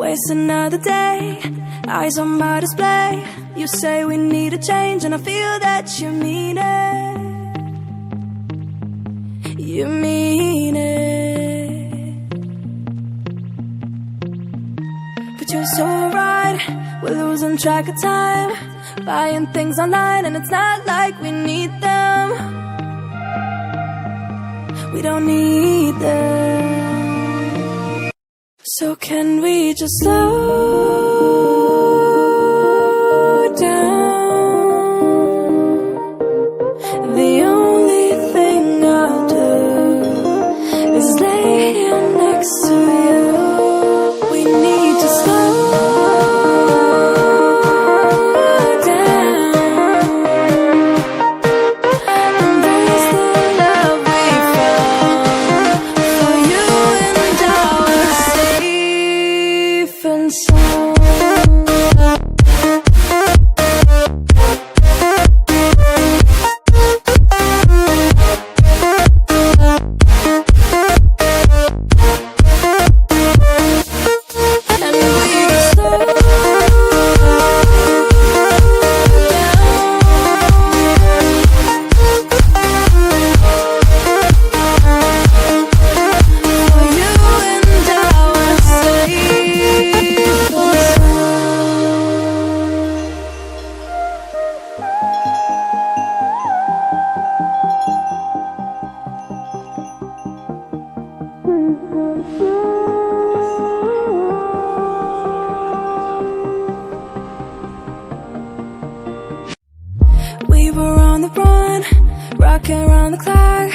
Waste another day, eyes on my display. You say we need a change and I feel that you mean it. You mean it. But you're so right, we're losing track of time, buying things online and it's not like we need them. We don't need them. So can we just slow down? The only thing I'll do is lay here next to you. We need to slow down. Embrace the love we found for you and our safe and sound. And we slow down for you and our safe and we were on the run, rocking around the clock.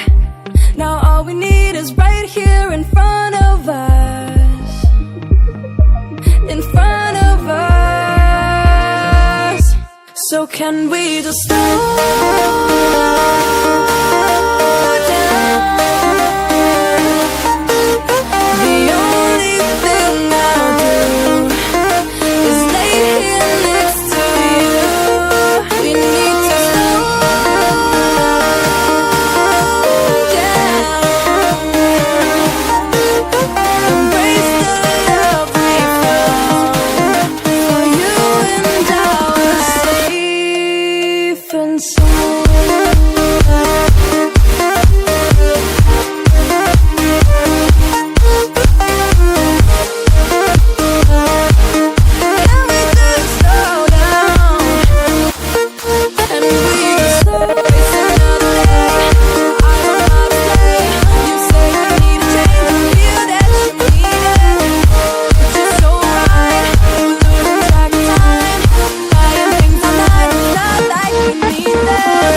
Now all we need is right here in front of us. In front of us. So can we just slow down? The only thing I'll do is lay here next to you. We need to slow down. Embrace the love we found for you and our safe and sound. Can we just slow down? And we just slow waste another day. I don't know how to say. You say we need a change and feel that you mean it. But you're so right, we're losing track of time, buying things online, it's not like we need them.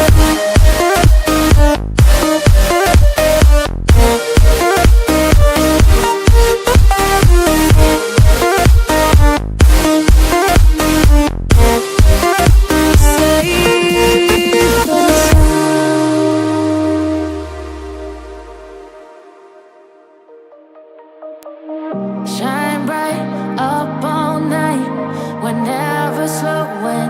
Safe and sound. Shine bright up all night. We're never slowing